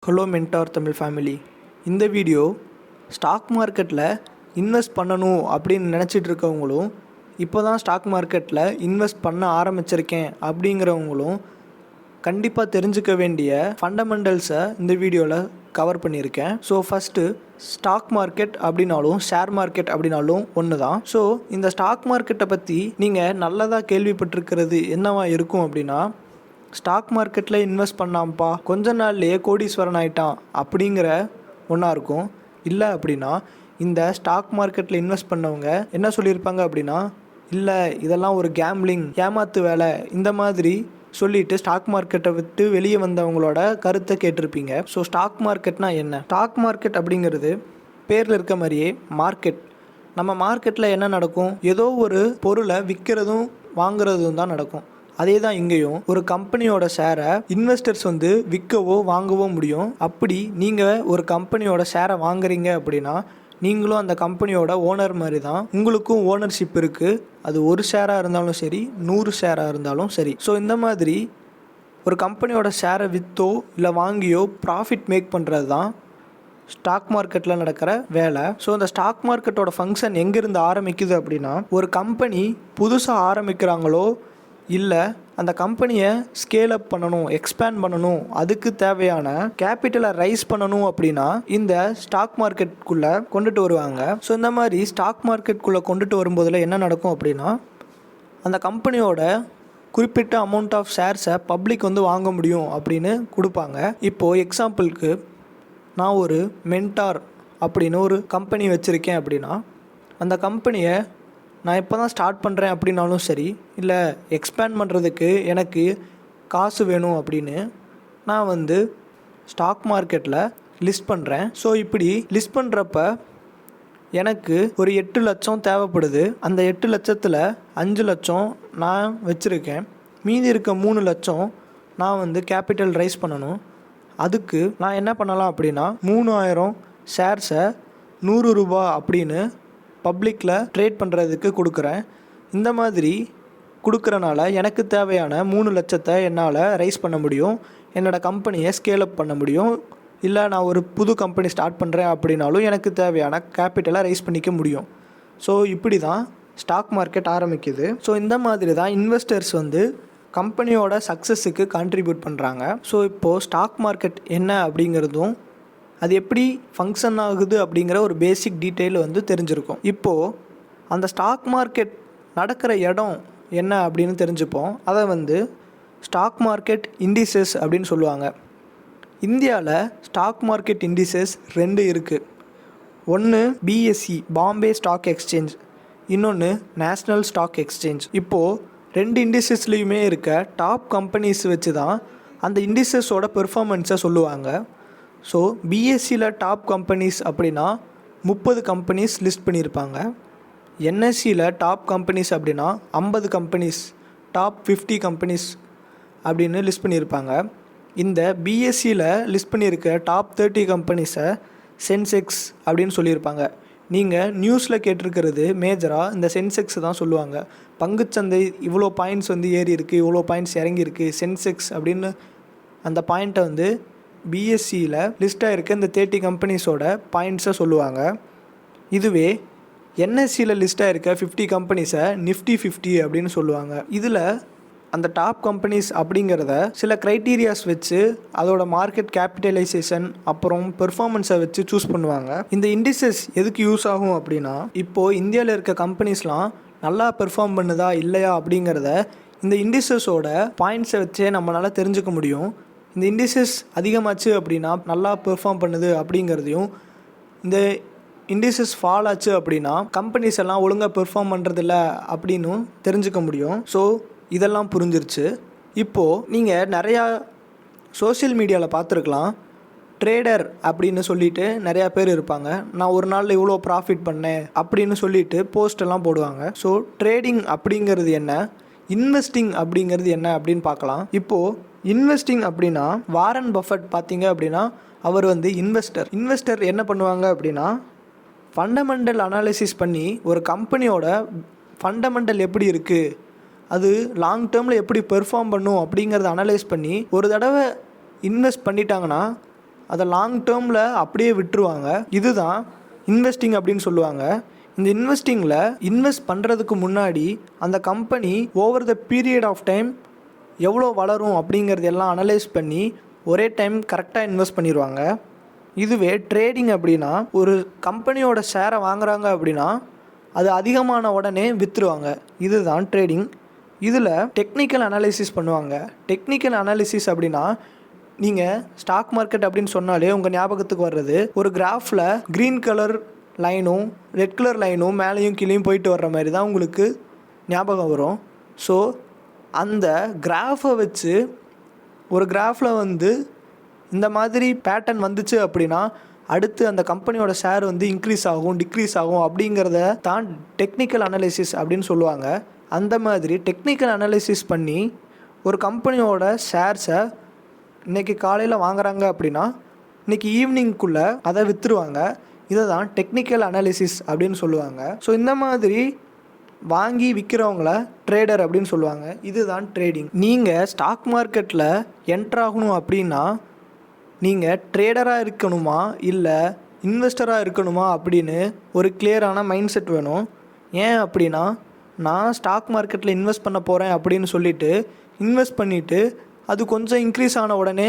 Hello mentor Tamil family. இந்த video stock மார்க்கெட்டில் invest பண்ணணும் அப்படின்னு நினச்சிட்டு இருக்கவங்களும், இப்போ தான் ஸ்டாக் மார்க்கெட்டில் இன்வெஸ்ட் பண்ண ஆரம்பிச்சிருக்கேன் அப்படிங்கிறவங்களும் கண்டிப்பாக தெரிஞ்சுக்க வேண்டிய ஃபண்டமெண்டல்ஸை இந்த வீடியோவில் கவர் பண்ணியிருக்கேன். ஸோ ஃபஸ்ட்டு, ஸ்டாக் மார்க்கெட் அப்படின்னாலும் ஷேர் மார்க்கெட் அப்படின்னாலும் ஒன்று தான். ஸோ இந்த ஸ்டாக் மார்க்கெட்டை பற்றி நீங்கள் நல்லதாக கேள்விப்பட்டிருக்கிறது என்னவா இருக்கும் அப்படின்னா, ஸ்டாக் மார்க்கெட்டில் இன்வெஸ்ட் பண்ணாம்ப்பா கொஞ்ச நாள்லேயே கோடீஸ்வரன் ஆகிட்டான் அப்படிங்கிற ஒன்றா இருக்கும். இல்லை அப்படின்னா, இந்த ஸ்டாக் மார்க்கெட்டில் இன்வெஸ்ட் பண்ணவங்க என்ன சொல்லியிருப்பாங்க அப்படின்னா, இல்லை இதெல்லாம் ஒரு கேம்லிங், ஏமாத்து வேலை, இந்த மாதிரி சொல்லிட்டு ஸ்டாக் மார்க்கெட்டை விட்டு வெளியே வந்தவங்களோட கருத்தை கேட்டிருப்பீங்க. ஸோ ஸ்டாக் மார்க்கெட்னா என்ன? ஸ்டாக் மார்க்கெட் அப்படிங்கிறது பேரில் இருக்க மாதிரியே மார்க்கெட். நம்ம மார்க்கெட்டில் என்ன நடக்கும்? ஏதோ ஒரு பொருளை விற்கிறதும் வாங்குறதும் தான் நடக்கும். அதே தான் இங்கேயும். ஒரு கம்பெனியோட ஷேரை இன்வெஸ்டர்ஸ் விற்கவோ வாங்கவோ முடியும். அப்படி நீங்கள் ஒரு கம்பெனியோட ஷேரை வாங்குறீங்க அப்படின்னா, நீங்களும் அந்த கம்பெனியோட ஓனர் மாதிரி தான். உங்களுக்கும் ஓனர்ஷிப் இருக்குது. அது ஒரு ஷேராக இருந்தாலும் சரி, 100 ஷேராக இருந்தாலும் சரி. ஸோ இந்த மாதிரி ஒரு கம்பெனியோட ஷேரை விற்றோ இல்லை வாங்கியோ ப்ராஃபிட் மேக் பண்ணுறது தான் ஸ்டாக் மார்க்கெட்டில் நடக்கிற வேலை. ஸோ இந்த ஸ்டாக் மார்க்கெட்டோட ஃபங்க்ஷன் எங்கேருந்து ஆரம்பிக்குது அப்படின்னா, ஒரு கம்பெனி புதுசாக ஆரம்பிக்கிறாங்களோ இல்லை அந்த கம்பெனியை ஸ்கேல் அப் பண்ணணும், எக்ஸ்பேண்ட் பண்ணணும், அதுக்கு தேவையான கேபிட்டலை ரைஸ் பண்ணணும் அப்படின்னா இந்த ஸ்டாக் மார்க்கெட்டுக்குள்ளே கொண்டுட்டு வருவாங்க. ஸோ இந்த மாதிரி ஸ்டாக் மார்க்கெட்டுக்குள்ளே கொண்டுட்டு வரும்போதில் என்ன நடக்கும் அப்படின்னா, அந்த கம்பெனியோட குறிப்பிட்ட அமௌண்ட் ஆஃப் ஷேர்ஸை பப்ளிக் வாங்க முடியும் அப்படின்னு கொடுப்பாங்க. இப்போது எக்ஸாம்பிளுக்கு, நான் ஒரு மென்டார் அப்படின்னு ஒரு கம்பெனி வச்சுருக்கேன் அப்படின்னா, அந்த கம்பெனியை நான் இப்போ தான் ஸ்டார்ட் பண்ணுறேன் அப்படின்னாலும் சரி, இல்லை எக்ஸ்பேண்ட் பண்ணுறதுக்கு எனக்கு காசு வேணும் அப்படின்னு நான் ஸ்டாக் மார்க்கெட்டில் லிஸ்ட் பண்ணுறேன். ஸோ இப்படி லிஸ்ட் பண்ணுறப்ப எனக்கு ஒரு 8 லட்சம் தேவைப்படுது. அந்த 8 லட்சத்தில் 5 லட்சம் நான் வச்சுருக்கேன். மீதி இருக்க 3 லட்சம் நான் கேபிட்டல் ரைஸ் பண்ணணும். அதுக்கு நான் என்ன பண்ணலாம் அப்படின்னா, 3000 ஷேர்ஸை 100 ரூபா அப்படின்னு பப்ளிக்கில் ட்ரேட் பண்ணுறதுக்கு கொடுக்குறேன். இந்த மாதிரி கொடுக்குறனால எனக்கு தேவையான 3 லட்சத்தை என்னால் ரைஸ் பண்ண முடியும். என்னோடய கம்பெனியை ஸ்கேல் அப் பண்ண முடியும். இல்லை நான் ஒரு புது கம்பெனி ஸ்டார்ட் பண்ணுறேன் அப்படின்னாலும் எனக்கு தேவையான கேபிட்டலை ரைஸ் பண்ணிக்க முடியும். ஸோ இப்படி தான் ஸ்டாக் மார்க்கெட் ஆரம்பிக்குது. ஸோ இந்த மாதிரி தான் இன்வெஸ்டர்ஸ் கம்பெனியோட சக்ஸஸுக்கு கான்ட்ரிபியூட் பண்ணுறாங்க. ஸோ இப்போது ஸ்டாக் மார்க்கெட் என்ன அப்படிங்கிறதும், அது எப்படி ஃபங்க்ஷன் ஆகுது அப்படிங்கிற ஒரு பேசிக் டீட்டெயில் தெரிஞ்சிருக்கும். இப்போது அந்த ஸ்டாக் மார்க்கெட் நடக்கிற இடம் என்ன அப்படின்னு தெரிஞ்சுப்போம். அதை ஸ்டாக் மார்க்கெட் இண்டிசஸ் அப்படின்னு சொல்லுவாங்க. இந்தியாவில் ஸ்டாக் மார்க்கெட் இண்டிசஸ் 2 இருக்குது. ஒன்று பிஎஸ்சி, பாம்பே ஸ்டாக் எக்ஸ்சேஞ்ச், இன்னொன்று நேஷ்னல் ஸ்டாக் எக்ஸ்சேஞ்ச். இப்போது 2 இண்டிசஸ்லேயுமே இருக்க டாப் கம்பெனிஸ் வச்சு தான் அந்த இண்டிசஸோட பெர்ஃபார்மன்ஸை சொல்லுவாங்க. ஸோ பிஎஸ்சியில் டாப் கம்பெனிஸ் அப்படின்னா 30 கம்பெனிஸ் லிஸ்ட் பண்ணியிருப்பாங்க. என்எஸ்சியில் டாப் கம்பெனிஸ் அப்படின்னா 50 கம்பெனிஸ், டாப் 50 கம்பெனிஸ் அப்படின்னு லிஸ்ட் பண்ணியிருப்பாங்க. இந்த பிஎஸ்சியில் லிஸ்ட் பண்ணியிருக்க டாப் 30 கம்பெனிஸை சென்செக்ஸ் அப்படின்னு சொல்லியிருப்பாங்க. நீங்கள் நியூஸில் கேட்டிருக்கிறது மேஜராக இந்த சென்செக்ஸ் தான் சொல்லுவாங்க. பங்குச்சந்தை இவ்வளோ பாயிண்ட்ஸ் ஏறி இருக்குது, இவ்வளோ பாயிண்ட்ஸ் இறங்கியிருக்கு, சென்செக்ஸ் அப்படின்னு அந்த பாயிண்ட்டை பிஎஸ்சியில் லிஸ்ட்டாக இருக்க இந்த 30 கம்பெனிஸோட பாயிண்ட்ஸை சொல்லுவாங்க. இதுவே என்எஸ்சியில் லிஸ்ட்டாக இருக்க 50 கம்பெனிஸை நிஃப்டி 50 அப்படின்னு சொல்லுவாங்க. இதில் அந்த டாப் கம்பெனிஸ் அப்படிங்கிறத சில க்ரைட்டீரியாஸ் வச்சு அதோட மார்க்கெட் கேபிட்டலைசேஷன் அப்புறம் பெர்ஃபார்மன்ஸை வச்சு சூஸ் பண்ணுவாங்க. இந்த இண்டிசஸ் எதுக்கு யூஸ் ஆகும் அப்படின்னா, இப்போது இந்தியாவில் இருக்க கம்பெனிஸ்லாம் நல்லா பெர்ஃபார்ம் பண்ணுதா இல்லையா அப்படிங்கிறத இந்த இண்டிசஸோட பாயிண்ட்ஸை வச்சே நம்மளால் தெரிஞ்சுக்க முடியும். இந்த இண்டிசஸ் அதிகமாச்சு அப்படின்னா நல்லா பெர்ஃபார்ம் பண்ணுது அப்படிங்கிறதையும், இந்த இண்டிசஸ் ஃபால் ஆச்சு அப்படின்னா கம்பெனிஸ் எல்லாம் ஒழுங்காக பெர்ஃபார்ம் பண்ணுறதில்ல அப்படின்னும் தெரிஞ்சுக்க முடியும். ஸோ இதெல்லாம் புரிஞ்சிருச்சு. இப்போது நீங்கள் நிறையா சோஷியல் மீடியாவில் பார்த்துருக்கலாம். ட்ரேடர் அப்படின்னு சொல்லிட்டு நிறையா பேர் இருப்பாங்க. நான் ஒரு நாளில் இவ்வளோ ப்ராஃபிட் பண்ணேன் அப்படின்னு சொல்லிட்டு போஸ்டெல்லாம் போடுவாங்க. ஸோ ட்ரேடிங் அப்படிங்கிறது என்ன, இன்வெஸ்டிங் அப்படிங்கிறது என்ன அப்படின்னு பார்க்கலாம். இப்போது இன்வெஸ்டிங் அப்படின்னா, வாரன் பஃபட் பார்த்தீங்க அப்படின்னா அவர் இன்வெஸ்டர் என்ன பண்ணுவாங்க அப்படின்னா, ஃபண்டமெண்டல் அனாலிசிஸ் பண்ணி ஒரு கம்பெனியோட ஃபண்டமெண்டல் எப்படி இருக்குது, அது லாங் டேர்மில் எப்படி பெர்ஃபார்ம் பண்ணும் அப்படிங்கிறத அனலைஸ் பண்ணி ஒரு தடவை இன்வெஸ்ட் பண்ணிட்டாங்கன்னா அதை லாங் டேர்மில் அப்படியே விட்டுருவாங்க. இதுதான் இன்வெஸ்டிங் அப்படின்னு சொல்லுவாங்க. இந்த இன்வெஸ்டிங்கில் இன்வெஸ்ட் பண்ணுறதுக்கு முன்னாடி அந்த company over the period of time எவ்வளோ வளரும் அப்படிங்கிறது எல்லாம் அனலைஸ் பண்ணி ஒரே டைம் கரெக்டாக இன்வெஸ்ட் பண்ணிடுவாங்க. இதுவே ட்ரேடிங் அப்படின்னா ஒரு கம்பெனியோட ஷேரை வாங்குறாங்க அப்படின்னா அது அதிகமான உடனே விற்றுருவாங்க. இதுதான் ட்ரேடிங். இதில் டெக்னிக்கல் அனாலிசிஸ் பண்ணுவாங்க. டெக்னிக்கல் அனாலிசிஸ் அப்படின்னா நீங்கள் ஸ்டாக் மார்க்கெட் அப்படின்னு சொன்னாலே உங்கள் ஞாபகத்துக்கு வர்றது ஒரு கிராஃபில் க்ரீன் கலர் லைனும் ரெட் கலர் லைனும் மேலேயும் கீழேயும் போயிட்டு வர்ற மாதிரி தான் உங்களுக்கு ஞாபகம் வரும். ஸோ அந்த கிராஃபை வச்சு ஒரு கிராஃபில் இந்த மாதிரி பேட்டர்ன் வந்துச்சு அப்படின்னா அடுத்து அந்த கம்பெனியோட ஷேர் இன்க்ரீஸ் ஆகும் டிக்ரீஸ் ஆகும் அப்படிங்கிறத தான் டெக்னிக்கல் அனாலிசிஸ் அப்படின்னு சொல்லுவாங்க. அந்த மாதிரி டெக்னிக்கல் அனாலிசிஸ் பண்ணி ஒரு கம்பெனியோட ஷேர்ஸை இன்றைக்கி காலையில் வாங்குறாங்க அப்படின்னா இன்றைக்கி ஈவினிங்குள்ளே அதை விற்றுருவாங்க. இதை தான் டெக்னிக்கல் அனாலிசிஸ் அப்படின்னு சொல்லுவாங்க. ஸோ இந்த மாதிரி வாங்கி விற்கிறவங்கள ட்ரேடர் அப்படின்னு சொல்லுவாங்க. இதுதான் ட்ரேடிங். நீங்கள் ஸ்டாக் மார்க்கெட்டில் என்ட்ராகணும் அப்படின்னா நீங்கள் ட்ரேடராக இருக்கணுமா இல்லை இன்வெஸ்டராக இருக்கணுமா அப்படின்னு ஒரு கிளியரான மைண்ட் செட் வேணும். ஏன் அப்படின்னா நான் ஸ்டாக் மார்க்கெட்டில் இன்வெஸ்ட் பண்ண போகிறேன் அப்படின்னு சொல்லிவிட்டு இன்வெஸ்ட் பண்ணிவிட்டு அது கொஞ்சம் இன்க்ரீஸ் ஆன உடனே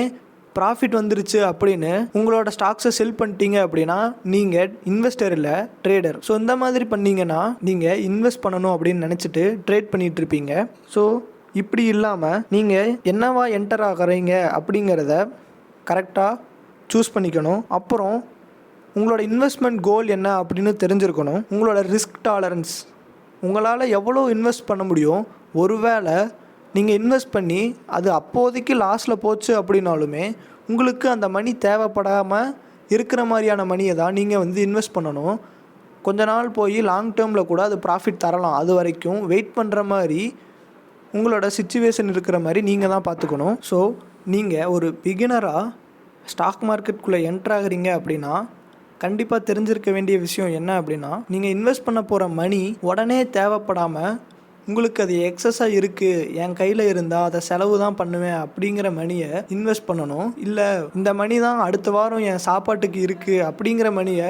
ப்ராஃபிட் வந்துருச்சு அப்படின்னு உங்களோட ஸ்டாக்ஸை செல் பண்ணிட்டீங்க அப்படின்னா நீங்கள் இன்வெஸ்டர் இல்லை ட்ரேடர். ஸோ இந்த மாதிரி பண்ணிங்கன்னா நீங்கள் இன்வெஸ்ட் பண்ணணும் அப்படின்னு நினச்சிட்டு ட்ரேட் பண்ணிகிட்டு இருப்பீங்க. ஸோ இப்படி இல்லாமல் நீங்கள் என்னவா என்டர் ஆகிறீங்க அப்படிங்கிறத கரெக்டாக சூஸ் பண்ணிக்கணும். அப்புறம் உங்களோட இன்வெஸ்ட்மெண்ட் கோல் என்ன அப்படின்னு தெரிஞ்சிருக்கணும். உங்களோட ரிஸ்க் டாலரன்ஸ், உங்களால் எவ்வளோ இன்வெஸ்ட் பண்ண முடியும். ஒருவேளை நீங்கள் இன்வெஸ்ட் பண்ணி அது அப்போதைக்கு லாஸில் போச்சு அப்படின்னாலுமே உங்களுக்கு அந்த மணி தேவைப்படாமல் இருக்கிற மாதிரியான மணியை தான் நீங்கள் இன்வெஸ்ட் பண்ணணும். கொஞ்ச நாள் போய் லாங் டேர்மில் கூட அது ப்ராஃபிட் தரலாம். அது வரைக்கும் வெயிட் பண்ணுற மாதிரி உங்களோட சிச்சுவேஷன் இருக்கிற மாதிரி நீங்கள் தான் பார்த்துக்கணும். ஸோ நீங்கள் ஒரு பிகினராக ஸ்டாக் மார்க்கெட்டுக்குள்ளே என்ட்ராகிறீங்க அப்படின்னா கண்டிப்பாக தெரிஞ்சிருக்க வேண்டிய விஷயம் என்ன அப்படின்னா நீங்கள் இன்வெஸ்ட் பண்ண போகிற மணி உடனே தேவைப்படாமல் உங்களுக்கு அது எக்ஸஸாக இருக்குது, என் கையில் இருந்தால் அதை செலவு தான் பண்ணுவேன் அப்படிங்கிற மணியை இன்வெஸ்ட் பண்ணணும். இல்லை இந்த மணி தான் அடுத்த வாரம் என் சாப்பாட்டுக்கு இருக்குது அப்படிங்கிற மணியை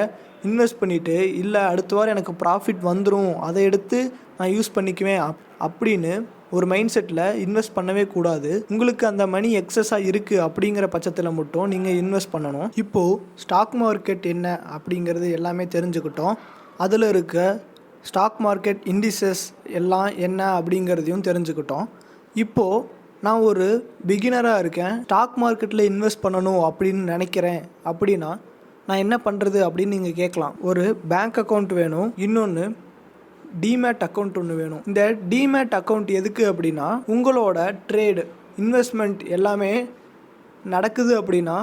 இன்வெஸ்ட் பண்ணிவிட்டு இல்லை அடுத்த வாரம் எனக்கு ப்ராஃபிட் வந்துடும் அதை எடுத்து நான் யூஸ் பண்ணிக்குவேன் அப்படின்னு ஒரு மைண்ட் செட்டில் இன்வெஸ்ட் பண்ணவே கூடாது. உங்களுக்கு அந்த மணி எக்ஸஸாக இருக்குது அப்படிங்கிற பட்சத்தில் மட்டும் நீங்கள் இன்வெஸ்ட் பண்ணணும். இப்போது ஸ்டாக் மார்க்கெட் என்ன அப்படிங்கிறது எல்லாமே தெரிஞ்சுக்கிட்டோம். அதில் இருக்க ஸ்டாக் மார்க்கெட் இண்டிசஸ் எல்லாம் என்ன அப்படிங்கிறதையும் தெரிஞ்சுக்கிட்டோம். இப்போது நான் ஒரு பிகினராக இருக்கேன், ஸ்டாக் மார்க்கெட்டில் இன்வெஸ்ட் பண்ணணும் அப்படின்னு நினைக்கிறேன் அப்படின்னா நான் என்ன பண்ணுறது அப்படின்னு நீங்கள் கேட்கலாம். ஒரு பேங்க் அக்கௌண்ட் வேணும், இன்னொன்று டிமேட் அக்கௌண்ட் ஒன்று வேணும். இந்த டிமேட் அக்கௌண்ட் எதுக்கு அப்படின்னா உங்களோட ட்ரேடு இன்வெஸ்ட்மெண்ட் எல்லாமே நடக்குது அப்படின்னா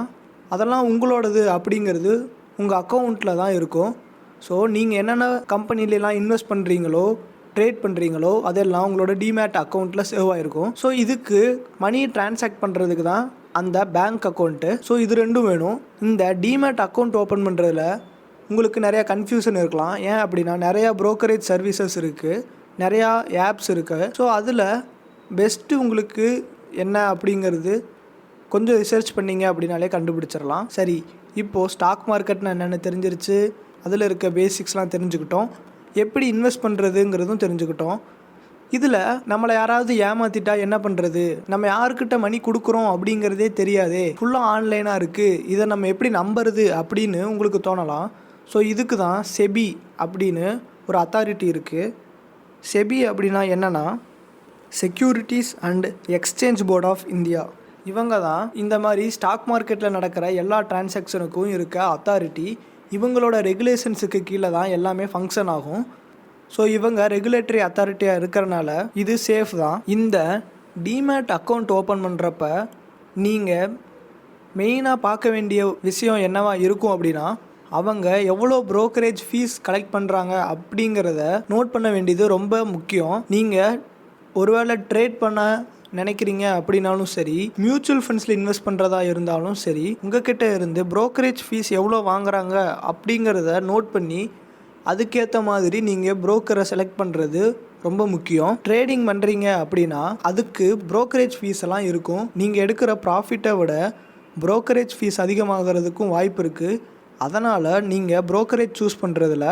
அதெல்லாம் உங்களோடது அப்படிங்கிறது உங்கள் அக்கௌண்ட்டில் தான் இருக்கும். ஸோ நீங்கள் என்னென்ன கம்பெனிலலாம் இன்வெஸ்ட் பண்ணுறீங்களோ ட்ரேட் பண்ணுறீங்களோ அதெல்லாம் உங்களோட டிமேட் அக்கௌண்ட்டில் சேவ் ஆகிருக்கும். ஸோ இதுக்கு மணி டிரான்சாக்ட் பண்ணுறதுக்கு தான் அந்த பேங்க் அக்கௌண்ட்டு. ஸோ இது ரெண்டும் வேணும். இந்த டிமேட் அக்கௌண்ட் ஓப்பன் பண்ணுறதுல உங்களுக்கு நிறையா கன்ஃபியூஷன் இருக்கலாம். ஏன் அப்படின்னா நிறையா ப்ரோக்கரேஜ் சர்வீசஸ் இருக்குது, நிறையா ஆப்ஸ் இருக்குது. ஸோ அதில் பெஸ்ட்டு உங்களுக்கு என்ன அப்படிங்கிறது கொஞ்சம் ரிசர்ச் பண்ணிங்க அப்படின்னாலே கண்டுபிடிச்சிடலாம். சரி, இப்போது ஸ்டாக் மார்க்கெட்னா என்னென்னு தெரிஞ்சிருச்சு, அதில் இருக்க பேசிக்ஸ்லாம் தெரிஞ்சுக்கிட்டோம், எப்படி இன்வெஸ்ட் பண்ணுறதுங்கிறதும் தெரிஞ்சுக்கிட்டோம். இதில் நம்மளை யாராவது ஏமாற்றிட்டா என்ன பண்ணுறது, நம்ம யாருக்கிட்ட மணி கொடுக்குறோம் அப்படிங்கிறதே தெரியாதே, ஃபுல்லாக ஆன்லைனாக இருக்குது, இதை நம்ம எப்படி நம்புறது அப்படின்னு உங்களுக்கு தோணலாம். ஸோ இதுக்கு தான் செபி அப்படின்னு ஒரு அத்தாரிட்டி இருக்குது. செபி அப்படின்னா என்னென்னா securities and exchange board of India. இவங்க தான் இந்த மாதிரி ஸ்டாக் மார்க்கெட்டில் நடக்கிற எல்லா டிரான்சாக்ஷனுக்கும் இருக்க அத்தாரிட்டி. இவங்களோட ரெகுலேஷன்ஸுக்கு கீழே தான் எல்லாமே ஃபங்க்ஷன் ஆகும். ஸோ இவங்க ரெகுலேட்டரி அத்தாரிட்டியாக இருக்கிறனால இது சேஃப் தான். இந்த டிமேட் அக்கௌண்ட் ஓப்பன் பண்ணுறப்ப நீங்கள் மெயினாக பார்க்க வேண்டிய விஷயம் என்னவா இருக்கும் அப்படின்னா அவங்க எவ்வளோ ப்ரோக்கரேஜ் ஃபீஸ் கலெக்ட் பண்ணுறாங்க அப்படிங்கிறத நோட் பண்ண வேண்டியது ரொம்ப முக்கியம். நீங்கள் ஒருவேளை ட்ரேட் பண்ண நினைக்கிறீங்க அப்படின்னாலும் சரி, மியூச்சுவல் ஃபண்ட்ஸில் இன்வெஸ்ட் பண்ணுறதா இருந்தாலும் சரி, உங்ககிட்ட இருந்து ப்ரோக்கரேஜ் ஃபீஸ் எவ்வளோ வாங்குறாங்க அப்படிங்கிறத நோட் பண்ணி அதுக்கேற்ற மாதிரி நீங்கள் ப்ரோக்கரை செலக்ட் பண்ணுறது ரொம்ப முக்கியம். ட்ரேடிங் பண்ணுறீங்க அப்படின்னா அதுக்கு ப்ரோக்கரேஜ் ஃபீஸ் எல்லாம் இருக்கும். நீங்கள் எடுக்கிற ப்ராஃபிட்டை விட ப்ரோக்கரேஜ் ஃபீஸ் அதிகமாகிறதுக்கும் வாய்ப்பு இருக்குது. அதனால் நீங்கள் ப்ரோக்கரேஜ் சூஸ் பண்ணுறதுல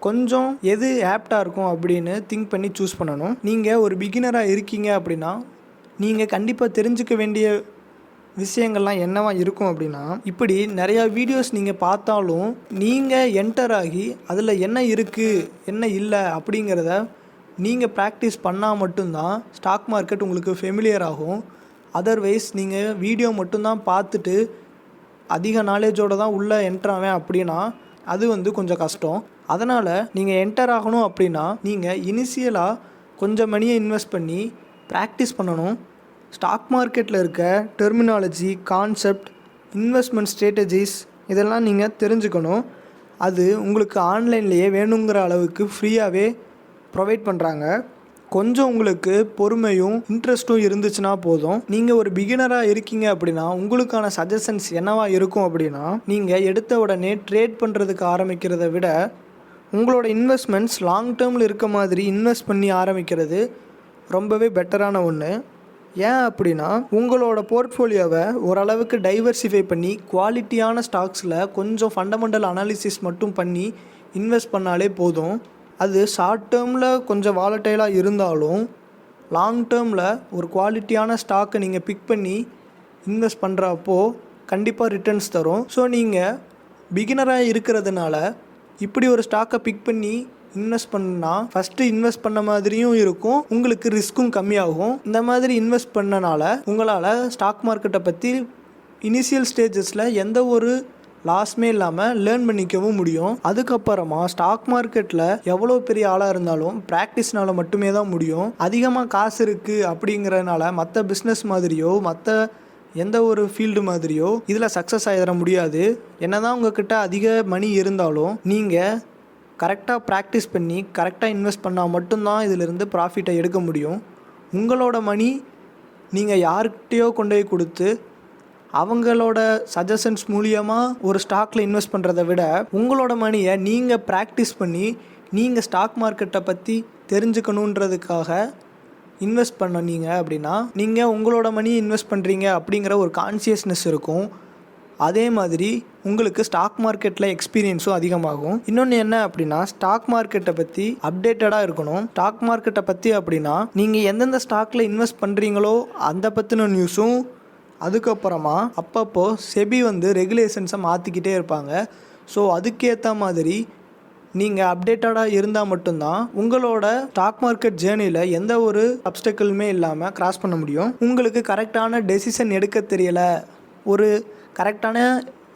கொஞ்சம் எது ஆப்டாக இருக்கும் அப்படின்னு திங்க் பண்ணி சூஸ் பண்ணணும். நீங்கள் ஒரு பிகினராக இருக்கீங்க அப்படின்னா நீங்கள் கண்டிப்பாக தெரிஞ்சுக்க வேண்டிய விஷயங்கள்லாம் என்னவா இருக்கும் அப்படின்னா, இப்படி நிறையா வீடியோஸ் நீங்கள் பார்த்தாலும் நீங்கள் என்டர் ஆகி அதில் என்ன இருக்குது என்ன இல்லை அப்படிங்கிறத நீங்கள் ப்ராக்டிஸ் பண்ணால் மட்டும்தான் ஸ்டாக் மார்க்கெட் உங்களுக்கு ஃபெமிலியர் ஆகும். அதர்வைஸ் நீங்கள் வீடியோ மட்டும்தான் பார்த்துட்டு அதிக நாலேஜோடு தான் உள்ளே என்டர் ஆவேன் அப்படின்னா அது கொஞ்சம் கஷ்டம். அதனால் நீங்கள் என்டர் ஆகணும் அப்படின்னா நீங்கள் இனிஷியலாக கொஞ்சம் மணியை இன்வெஸ்ட் பண்ணி ப்ராக்டிஸ் பண்ணணும். ஸ்டாக் மார்க்கெட்டில் இருக்க டெர்மினாலஜி, கான்செப்ட், இன்வெஸ்ட்மெண்ட் ஸ்ட்ராட்டஜிஸ் இதெல்லாம் நீங்கள் தெரிஞ்சுக்கணும். அது உங்களுக்கு ஆன்லைன்லேயே வேணுங்கிற அளவுக்கு ஃப்ரீயாகவே ப்ரொவைட் பண்ணுறாங்க. கொஞ்சம் உங்களுக்கு பொறுமையும் இன்ட்ரெஸ்ட்டும் இருந்துச்சுன்னா போதும். நீங்கள் ஒரு பிகினராக இருக்கீங்க அப்படின்னா உங்களுக்கான சஜஷன்ஸ் என்னவா இருக்கும் அப்படின்னா, நீங்கள் எடுத்த உடனே ட்ரேட் பண்ணுறதுக்கு ஆரம்பிக்கிறத விட உங்களோட இன்வெஸ்ட்மெண்ட்ஸ் லாங் டேர்மில் இருக்க மாதிரி இன்வெஸ்ட் பண்ணி ஆரம்பிக்கிறது ரொம்பவே பெட்டரான ஒன்று. ஏன் அப்படின்னா உங்களோட போர்ட்ஃபோலியோவை ஓரளவுக்கு டைவர்சிஃபை பண்ணி குவாலிட்டியான ஸ்டாக்ஸில் கொஞ்சம் ஃபண்டமெண்டல் அனாலிசிஸ் மட்டும் பண்ணி இன்வெஸ்ட் பண்ணாலே போதும். அது ஷார்ட் டேர்மில் கொஞ்சம் வாலட்டைலாக இருந்தாலும் லாங் டேர்மில் ஒரு குவாலிட்டியான ஸ்டாக்கை நீங்கள் பிக் பண்ணி இன்வெஸ்ட் பண்ணுறப்போ கண்டிப்பாக ரிட்டர்ன்ஸ் தரும். ஸோ நீங்கள் பிகினராக இருக்கிறதுனால இப்படி ஒரு ஸ்டாக்கை பிக் பண்ணி இன்வெஸ்ட் பண்ணால் ஃபஸ்ட்டு இன்வெஸ்ட் பண்ண மாதிரியும் இருக்கும், உங்களுக்கு ரிஸ்க்கும் கம்மியாகும். இந்த மாதிரி இன்வெஸ்ட் பண்ணனால உங்களால் ஸ்டாக் மார்க்கெட்டை பற்றி இனிஷியல் ஸ்டேஜஸில் எந்த ஒரு லாஸ்மே இல்லாமல் லேர்ன் பண்ணிக்கவும் முடியும். அதுக்கப்புறமா ஸ்டாக் மார்க்கெட்டில் எவ்வளோ பெரிய ஆளாக இருந்தாலும் ப்ராக்டிஸ்னால மட்டுமே தான் முடியும். அதிகமாக காசு இருக்குது அப்படிங்கிறதுனால மற்ற பிஸ்னஸ் மாதிரியோ மற்ற எந்த ஒரு ஃபீல்டு மாதிரியோ இதில் சக்ஸஸ் ஆகிட முடியாது. என்ன தான் உங்கள்கிட்ட அதிக மணி இருந்தாலும் நீங்கள் கரெக்டாக ப்ராக்டிஸ் பண்ணி கரெக்டாக இன்வெஸ்ட் பண்ணால் மட்டும்தான் இதிலிருந்து ப்ராஃபிட்டை எடுக்க முடியும். உங்களோட மணி நீங்கள் யார்கிட்டையோ கொண்டு போய் கொடுத்து அவங்களோட சஜஷன்ஸ் மூலியமாக ஒரு ஸ்டாக்கில் இன்வெஸ்ட் பண்ணுறதை விட உங்களோட மணியை நீங்கள் ப்ராக்டிஸ் பண்ணி நீங்கள் ஸ்டாக் மார்க்கெட்டை பற்றி தெரிஞ்சுக்கணுன்றதுக்காக இன்வெஸ்ட் பண்ணிங்க அப்படின்னா நீங்கள் உங்களோட மணியை இன்வெஸ்ட் பண்ணுறீங்க அப்படிங்கிற ஒரு கான்சியஸ்னஸ் இருக்கும். அதே மாதிரி உங்களுக்கு ஸ்டாக் மார்க்கெட்டில் எக்ஸ்பீரியன்ஸும் அதிகமாகும். இன்னொன்று என்ன அப்படின்னா ஸ்டாக் மார்க்கெட்டை பற்றி அப்டேட்டடாக இருக்கணும். ஸ்டாக் மார்க்கெட்டை பற்றி அப்படின்னா நீங்கள் எந்தெந்த ஸ்டாக்கில் இன்வெஸ்ட் பண்ணுறீங்களோ அந்த பற்றின நியூஸும், அதுக்கப்புறமா அப்பப்போ செபி ரெகுலேஷன்ஸை மாற்றிக்கிட்டே இருப்பாங்க. ஸோ அதுக்கேற்ற மாதிரி நீங்கள் அப்டேட்டடாக இருந்தால் மட்டும்தான் உங்களோட ஸ்டாக் மார்க்கெட் ஜேர்னியில் எந்த ஒரு அப்டக்கிளுமே இல்லாமல் கிராஸ் பண்ண முடியும். உங்களுக்கு கரெக்டான டெசிஷன் எடுக்க தெரியல, ஒரு கரெக்டான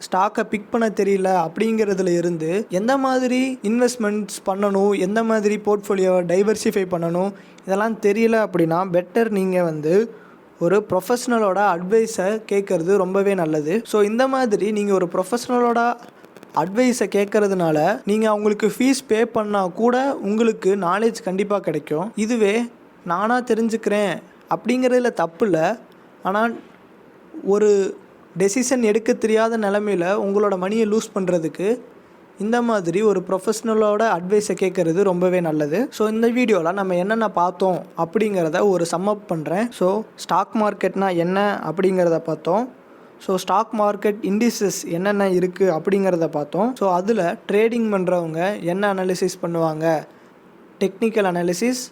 ஸ்டாக்கை பிக் பண்ண தெரியல அப்படிங்கிறதுல இருந்து எந்த மாதிரி இன்வெஸ்ட்மெண்ட்ஸ் பண்ணணும், எந்த மாதிரி போர்ட்ஃபோலியோவை டைவர்சிஃபை பண்ணணும் இதெல்லாம் தெரியல அப்படின்னா பெட்டர் நீங்கள் ஒரு ப்ரொஃபஷ்னலோட அட்வைஸை கேட்குறது ரொம்பவே நல்லது. ஸோ இந்த மாதிரி நீங்கள் ஒரு ப்ரொஃபஷ்னலோட அட்வைஸை கேட்குறதுனால நீங்கள் அவங்களுக்கு ஃபீஸ் பே பண்ணால் கூட உங்களுக்கு நாலேஜ் கண்டிப்பாக கிடைக்கும். இதுவே நானாக தெரிஞ்சுக்கிறேன் அப்படிங்கிறதுல தப்பு இல்லை, ஆனால் ஒரு டெசிஷன் எடுக்க தெரியாத நிலமையில் உங்களோட மணியை லூஸ் பண்ணுறதுக்கு இந்த மாதிரி ஒரு ப்ரொஃபஷ்னலோட அட்வைஸை கேட்குறது ரொம்பவே நல்லது. ஸோ இந்த வீடியோவில் நம்ம என்னென்ன பார்த்தோம் அப்படிங்கிறத ஒரு சம்மப் பண்ணுறேன். ஸோ ஸ்டாக் மார்க்கெட்னா என்ன அப்படிங்கிறத பார்த்தோம். ஸோ ஸ்டாக் மார்க்கெட் இண்டிசஸ் என்னென்ன இருக்குது அப்படிங்கிறத பார்த்தோம். ஸோ அதில் ட்ரேடிங் பண்ணுறவங்க என்ன அனாலிசிஸ் பண்ணுவாங்க, டெக்னிக்கல் அனாலிசிஸ்,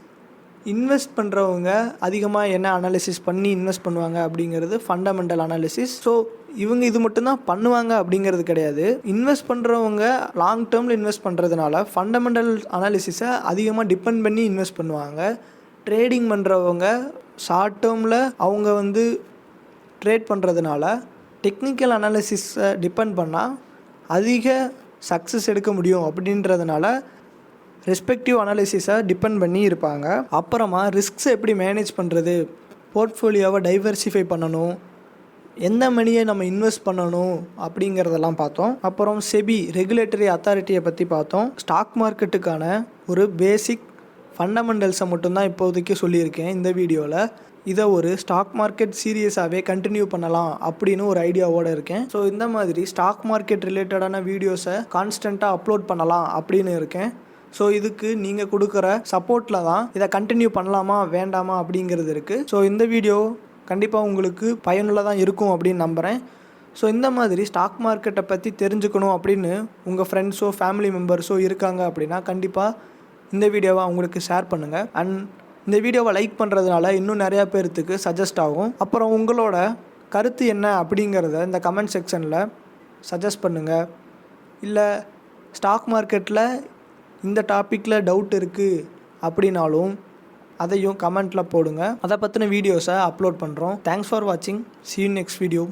இன்வெஸ்ட் பண்ணுறவங்க அதிகமாக என்ன அனாலிசிஸ் பண்ணி இன்வெஸ்ட் பண்ணுவாங்க அப்படிங்கிறது ஃபண்டமெண்டல் அனாலிசிஸ். ஸோ இவங்க இது மட்டும்தான் பண்ணுவாங்க அப்படிங்கிறது கிடையாது. இன்வெஸ்ட் பண்ணுறவங்க லாங் டேர்மில் இன்வெஸ்ட் பண்ணுறதுனால ஃபண்டமெண்டல் அனாலிசிஸை அதிகமாக டிபெண்ட் பண்ணி இன்வெஸ்ட் பண்ணுவாங்க. ட்ரேடிங் பண்ணுறவங்க ஷார்ட் டேர்மில் அவங்க ட்ரேட் பண்ணுறதுனால டெக்னிக்கல் அனாலிசிஸை டிபெண்ட் பண்ணால் அதிக சக்ஸஸ் எடுக்க முடியும் அப்படின்றதுனால ரெஸ்பெக்டிவ் அனாலிசிஸை டிபெண்ட் பண்ணி இருப்பாங்க. அப்புறமா ரிஸ்க்ஸை எப்படி மேனேஜ் பண்ணுறது, போர்ட்ஃபோலியோவை டைவர்சிஃபை பண்ணணும், எந்த மணியை நம்ம இன்வெஸ்ட் பண்ணணும் அப்படிங்கிறதெல்லாம் பார்த்தோம். அப்புறம் செபி ரெகுலேட்டரி அத்தாரிட்டியை பற்றி பார்த்தோம். ஸ்டாக் மார்க்கெட்டுக்கான ஒரு பேசிக் ஃபண்டமெண்டல்ஸை மட்டும்தான் இப்போதைக்கு சொல்லியிருக்கேன் இந்த வீடியோவில். இதை ஒரு ஸ்டாக் மார்க்கெட் சீரியஸாகவே கண்டினியூ பண்ணலாம் அப்படின்னு ஒரு ஐடியாவோடு இருக்கேன். ஸோ இந்த மாதிரி ஸ்டாக் மார்க்கெட் ரிலேட்டடான வீடியோஸை கான்ஸ்டண்ட்டாக அப்லோட் பண்ணலாம் அப்படின்னு இருக்கேன். ஸோ இதுக்கு நீங்கள் கொடுக்குற சப்போர்ட்டில் தான் இதை கண்டினியூ பண்ணலாமா வேண்டாமா அப்படிங்கிறது இருக்குது. ஸோ இந்த வீடியோ கண்டிப்பாக உங்களுக்கு பயனுள்ளதாக இருக்கும் அப்படின்னு நம்புகிறேன். ஸோ இந்த மாதிரி ஸ்டாக் மார்க்கெட்டை பற்றி தெரிஞ்சுக்கணும் அப்படின்னு உங்கள் ஃப்ரெண்ட்ஸோ ஃபேமிலி மெம்பர்ஸோ இருக்காங்க அப்படின்னா கண்டிப்பாக இந்த வீடியோவை அவங்களுக்கு ஷேர் பண்ணுங்கள். அண்ட் இந்த வீடியோவை லைக் பண்ணுறதுனால இன்னும் நிறையா பேர்த்துக்கு சஜஸ்ட் ஆகும். அப்புறம் உங்களோட கருத்து என்ன அப்படிங்கிறத இந்த கமெண்ட் செக்ஷனில் சஜஸ்ட் பண்ணுங்கள். இல்லை ஸ்டாக் மார்க்கெட்டில் இந்த டாப்பிக்கில் டவுட் இருக்குது அப்படின்னாலும் அதையும் கமெண்ட்டில் போடுங்க. அதை பற்றின வீடியோஸை அப்லோட் பண்ணுறோம். தேங்க்ஸ் ஃபார் வாட்சிங். see you next video.